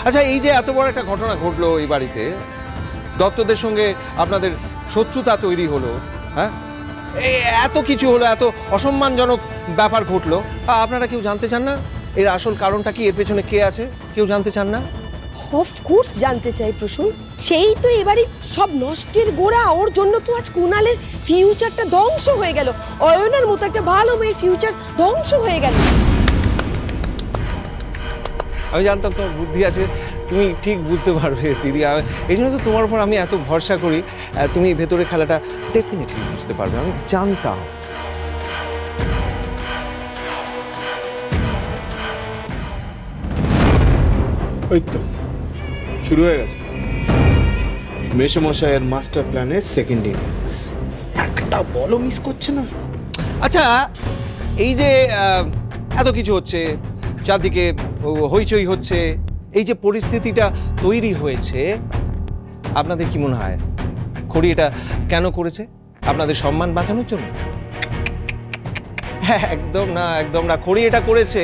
আচ্ছা, এই যে এত বড় একটা ঘটনা ঘটলো এই বাড়িতে, দত্তদের সঙ্গে আপনাদের শত্রুতা তৈরি হলো, হ্যাঁ, এত কিছু হলো, এত অসম্মানজনক ব্যাপার ঘটলো, আপনারা কেউ জানতে চান না এর আসল কারণটা কি, এর পেছনে কে আছে, কেউ জানতে চান না? অফকোর্স জানতে চাই প্রসূন। সেই তো এবারে সব নষ্টের গোড়া। ওর জন্য তো আজ কুণালের ফিউচারটা ধ্বংস হয়ে গেল। অয়নার মতো একটা ভালো মেয়ের ফিউচার ধ্বংস হয়ে গেল। আমি জানতাম তোমার বুদ্ধি আছে, তুমি ঠিক বুঝতে পারবে দিদি। এই জন্য তো তোমার উপর আমি এত ভরসা করি, তুমি ভেতরে খেলাটা ডেফিনেটলি বুঝতে পারবে, আমি জানতাম। ওই তো শুরু হয়ে গেছে মেসমশাইয়ের মাস্টার প্ল্যানের সেকেন্ড ইনিংস। একটা বলও মিস করছে না। আচ্ছা, এই যে এত কিছু হচ্ছে, চারদিকে হইচই হচ্ছে, এই যে পরিস্থিতিটা তৈরি হয়েছে, আপনাদের কি মনে হয় খড়ি এটা কেন করেছে? আপনাদের সম্মান বাঁচানোর জন্য? হ্যাঁ, একদম না, একদম না। খড়ি এটা করেছে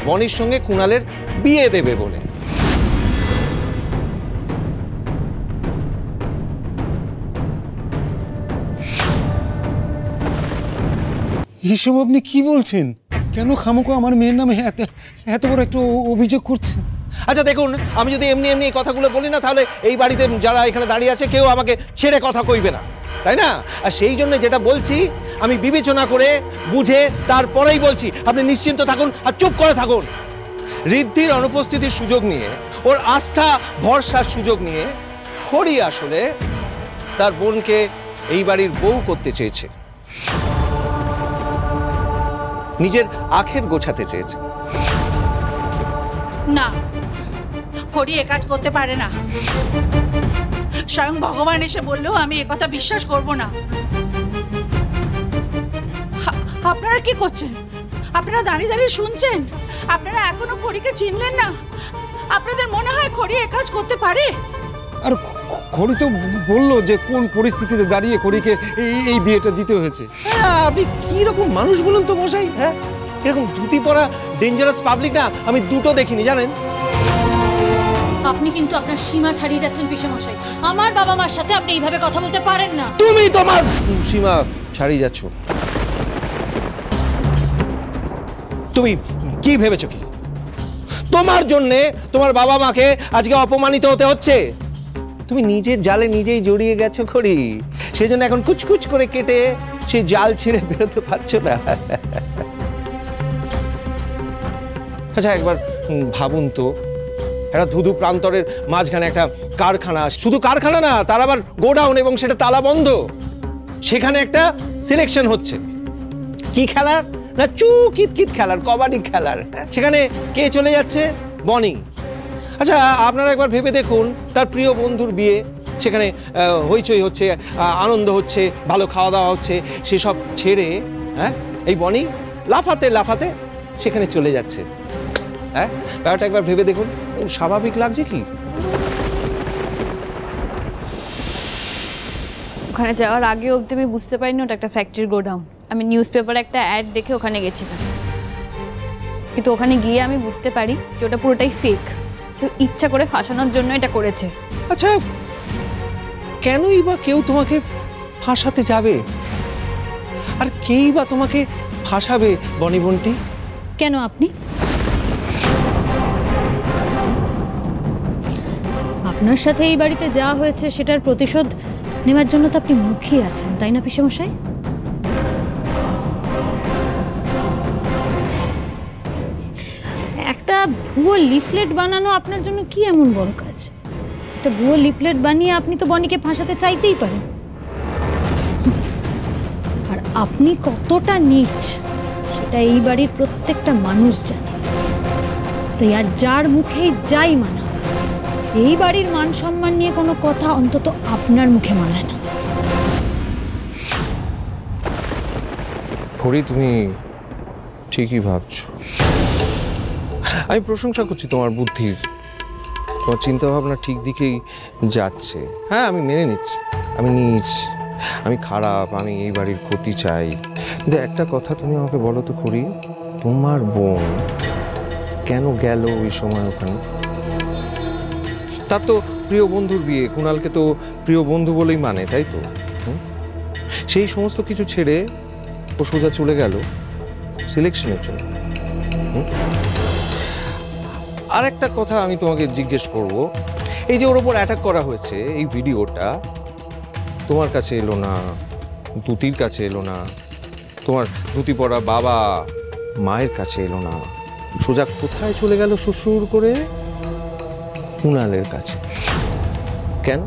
বনির সঙ্গে কুণালের বিয়ে দেবে বলে। এসব আপনি কি বলছেন? কেন খামোকা আমার মেয়ের নামে এত বড় একটা অভিযোগ করছেন? আচ্ছা দেখুন, আমি যদি এমনি এমনি এই কথাগুলো বলি না, তাহলে এই বাড়িতে যারা এখানে দাঁড়িয়ে আছে কেউ আমাকে ছেড়ে কথা কইবে না, তাই না? আর সেই জন্য যেটা বলছি আমি বিবেচনা করে বুঝে তারপরেই বলছি। আপনি নিশ্চিন্ত থাকুন আর চুপ করে থাকুন। ঋদ্ধির অনুপস্থিতির সুযোগ নিয়ে, ওর আস্থা ভরসার সুযোগ নিয়ে খড়ি আসলে তার বোনকে এই বাড়ির বউ করতে চেয়েছে, নিজের আখের গোছাতে চেয়েছে। না, খড়ি এ কাজ করতে পারে না। স্বয়ং ভগবান এসে বললেও আমি এ কথা বিশ্বাস করব না। আপনারা কি করছেন? আপনারা দাঁড়িয়ে দাঁড়িয়ে শুনছেন? আপনারা এখনো খড়িকে চিনলেন না? আপনাদের মনে হয় খড়ি এ কাজ করতে পারে? আর খড়ি তো বললো যে কোন পরিস্থিতিতে দাঁড়িয়ে খড়িকে এই বিয়েটা দিতে হয়েছে। হ্যাঁ, আপনি কি রকম মানুষ বলুন তো মশাই? হ্যাঁ, এরকম ধুতি পরা ডেঞ্জারাস পাবলিক না আমি দুটো দেখিনি, জানেন? আপনি কিন্তু আপনার সীমা ছাড়িয়ে যাচ্ছেন পিসেমশাই। আমার বাবা মার সাথে আপনি এইভাবে কথা বলতে পারেন না। তুমি তোমার সীমা ছাড়িয়ে যাচ্ছ। তুমি কি ভেবেছো কি তোমার জন্যে তোমার বাবা মাকে আজকে অপমানিত হতে হচ্ছে? তুমি নিজের জালে নিজেই জড়িয়ে গেছো খড়ি, সেই জন্য এখন কুচকুচ করে কেটে সেই জাল ছেড়ে বেরোতে পারছো না। আচ্ছা, একবার ভাবুন তো, একটা ধুধু প্রান্তরের মাঝখানে একটা কারখানা, শুধু কারখানা না, তার আবার গোডাউন, এবং সেটা তালা বন্ধ। সেখানে একটা সিলেকশন হচ্ছে কি খেলার না, কিতকিত খেলার, কবাডি খেলার। সেখানে কে চলে যাচ্ছে? বনি। আচ্ছা, আপনারা একবার ভেবে দেখুন, তার প্রিয় বন্ধুর বিয়ে, সেখানে হইচই হচ্ছে, আনন্দ হচ্ছে, ভালো খাওয়া দাওয়া হচ্ছে, সেসব ছেড়ে হ্যাঁ এই বনি লাফাতে লাফাতে সেখানে চলে যাচ্ছে। হ্যাঁ, ব্যাপারটা একবার ভেবে দেখুন, স্বাভাবিক লাগছে কি? ওখানে যাওয়ার আগে অবধি আমি বুঝতে পারিনি ওটা একটা ফ্যাক্টরি গোডাউন। আমি নিউজ পেপারে একটা অ্যাড দেখে ওখানে গেছিলাম, কিন্তু ওখানে গিয়ে আমি বুঝতে পারি যে ওটা পুরোটাই ফেক। কেউ ইচ্ছা করে ফাঁসানোর জন্য এটা করেছে। আচ্ছা, কেনই বা কেউ তোমাকে ফাঁসাতে যাবে? আর কেই বা তোমাকে ফাঁসাবে বনি বোনটি? কেন আপনি? আপনার সাথে এই বাড়িতে যা হয়েছে সেটার প্রতিশোধ নেওয়ার জন্য তো আপনি মুখিয়ে আছেন, তাই না পিসেমশাই? একটা ভুয়ো লিফলেট বানানো আপনার জন্য কি এমন বড় কাজ? একটা ভুয়ো লিফলেট বানিয়ে আপনি তো বনিকে ফাঁসাতে চাইতেই পারেন। আর আপনি কতটা নীচ সেটা এই বাড়ির প্রত্যেকটা মানুষ জানে। তাই আর যার মুখেই যাই মানা, এই বাড়ির মান সম্মান নিয়ে কোনো কথা অন্তত আপনার মুখে মানায় না। খড়ি, তুমি ঠিকই ভাবছো। আমি প্রশংসা করছি তোমার বুদ্ধির, তোমার চিন্তা ভাবনা ঠিক দিকেই যাচ্ছে। হ্যাঁ, আমি মেনে নিচ্ছি আমি নীচ, আমি খারাপ, আমি এই বাড়ির ক্ষতি চাই। কিন্তু একটা কথা তুমি আমাকে বলো তো খড়ি, তোমার বোন কেন গেল ওই সময় ওখানে? তার তো প্রিয় বন্ধুর বিয়ে, কুণালকে তো প্রিয় বন্ধু বলেই মানে, তাই তো? সেই সমস্ত কিছু ছেড়ে ও সোজা চলে গেল সিলেকশনের জন্য। আর একটা কথা আমি তোমাকে জিজ্ঞেস করব, এই যে ওর ওপর অ্যাটাক করা হয়েছে, এই ভিডিওটা তোমার কাছে এলো না, দুতির কাছে এলো না, তোমার ধুতি পরা বাবা মায়ের কাছে এলো না, সোজা কোথায় চলে গেল? শ্বশুর করে কুণালের কাছে। কেন?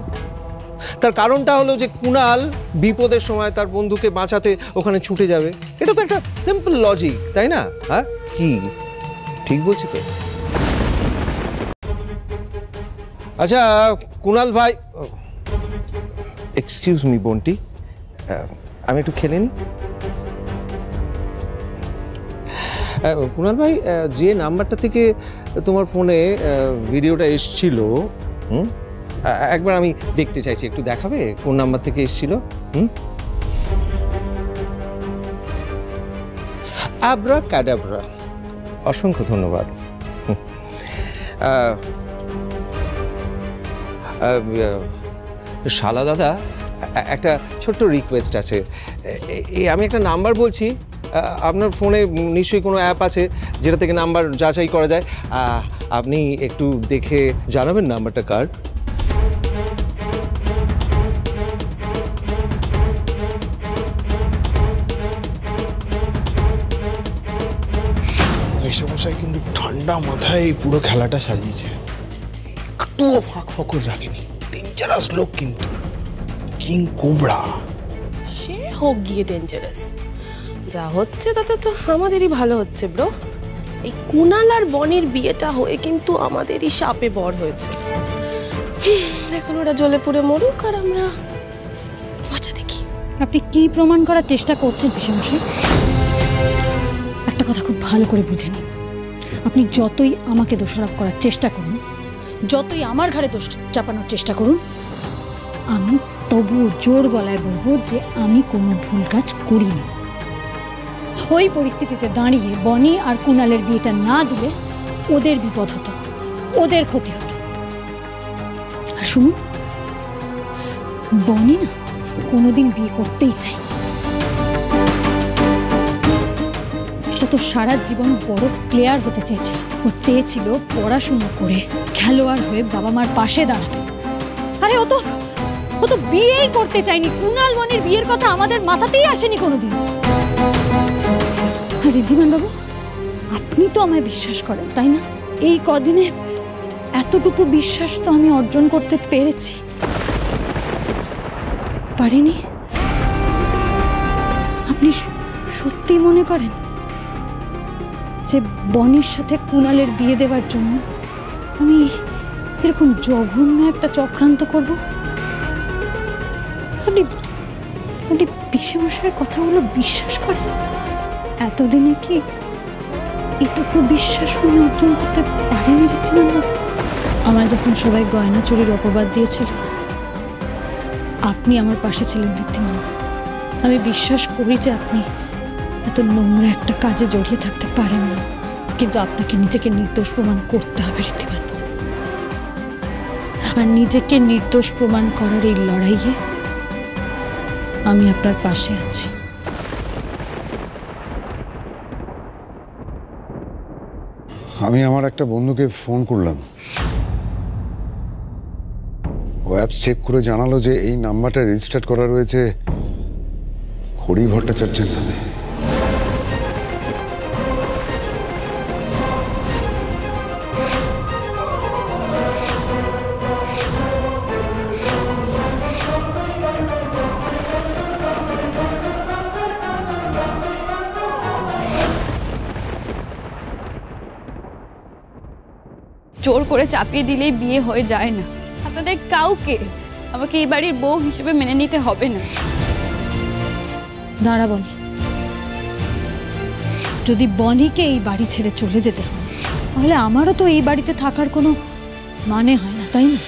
তার কারণটা হলো যে কুণাল বিপদের সময় তার বন্ধুকে বাঁচাতে ওখানে ছুটে যাবে। এটা তো একটা সিম্পল লজিক, তাই না? হ্যাঁ, কি ঠিক বলছি তো? আচ্ছা কুণাল ভাই, এক্সকিউজ মি বন্টি, আমি একটু খেলে নিই। কুণাল ভাই, যে নাম্বারটা থেকে তোমার ফোনে ভিডিওটা এসছিল, একবার আমি দেখতে চাইছি, একটু দেখাবে কোন নাম্বার থেকে এসছিল? আব্রা ক্যাডাব্রা, অসংখ্য ধন্যবাদ। শালা দাদা, একটা ছোট্ট রিকোয়েস্ট আছে। আমি একটা নাম্বার বলছি, আপনার ফোনে নিশ্চয়ই কোনো অ্যাপ আছে যেটা থেকে নাম্বার যাচাই করা যায়। আপনি একটু দেখে জানাবেন নাম্বারটা কার? মেসমশাই কিন্তু ঠান্ডা মাথায় এই পুরো খেলাটা সাজিয়েছে, একটুও ফাঁক ফকর রাখেনি। ডেঞ্জারাস লোক কিন্তু, কিং কোবরা। সে হোক গিয়ে ডেঞ্জারাস, যা হচ্ছে তাতে তো আমাদেরই ভালো হচ্ছে ব্রো। এই কুণাল আর বনির বিয়েটা হয়ে কিন্তু আমাদেরই শাপে বর হয়েছে। এখন ওরা জ্বলে পুড়ে মরুক আর আমরা মজা দেখি। আপনি কি প্রমাণ করার চেষ্টা করছেন পিসেমশাই? একটা কথা খুব ভালো করে বুঝে নিন, আপনি যতই আমাকে দোষারোপ করার চেষ্টা করুন, যতই আমার ঘাড়ে দোষ চাপানোর চেষ্টা করুন, আমি তবুও জোর গলায় বলবো যে আমি কোনো ভুল কাজ করিনি। ওই পরিস্থিতিতে দাঁড়িয়ে বনি আর কুণালের বিয়েটা না দিলে ওদের বিপদ হতো, ওদের ক্ষতি হতো। আর শুনুন, বনি না কোনোদিন বিয়ে করতেই চাই। ও তো সারা জীবন বড় প্লেয়ার হতে চেয়েছে। ও চেয়েছিল পড়াশুনো করে খেলোয়াড় হয়ে বাবা মার পাশে দাঁড়াবে। আরে ও তো বিয়েই করতে চায়নি। কুণাল বনির বিয়ের কথা আমাদের মাথাতেই আসেনি কোনোদিন। আর ঋদ্ধিমান বাবু, আপনি তো আমায় বিশ্বাস করেন, তাই না? এই কদিনে এতটুকু বিশ্বাস তো আমি অর্জন করতে পেরেছি। পারিনি? আপনি সত্যি মনে করেন যে বনির সাথে কুণালের বিয়ে দেওয়ার জন্য আমি এরকম জঘন্য একটা চক্রান্ত করব? আপনি পিসেমশাইয়ের কথাগুলো বিশ্বাস করেন? এতদিনে কি এটুকু বিশ্বাস উনি অর্জন করতে পারেনি? আমার যখন সবাই গয়না চুরির অপবাদ দিয়েছিল, আপনি আমার পাশে ছিলেন ঋদ্ধিমান। আমি বিশ্বাস করি যে আপনি এত নোংরা একটা কাজে জড়িয়ে থাকতে পারেন না, কিন্তু আপনাকে নিজেকে নির্দোষ প্রমাণ করতে হবে ঋদ্ধিমান। আর নিজেকে নির্দোষ প্রমাণ করার এই লড়াইয়ে আমি আপনার পাশে আছি। আমি আমার একটা বন্ধুকে ফোন করলাম, ও অ্যাপস চেক করে জানালো যে এই নাম্বারটা রেজিস্টার করা রয়েছে হরি ভট্টাচার্যের নামে। জোর করে চাপিয়ে দিলেই বিয়ে হয়ে যায় না। আপনাদের কাউকে আমাকে এই বাড়ির বউ হিসেবে মেনে নিতে হবে না। দাঁড়া বনি, যদি বনিকে এই বাড়ি ছেড়ে চলে যেতে হয় তাহলে আমারও তো এই বাড়িতে থাকার কোনো মানে হয় না, তাই না?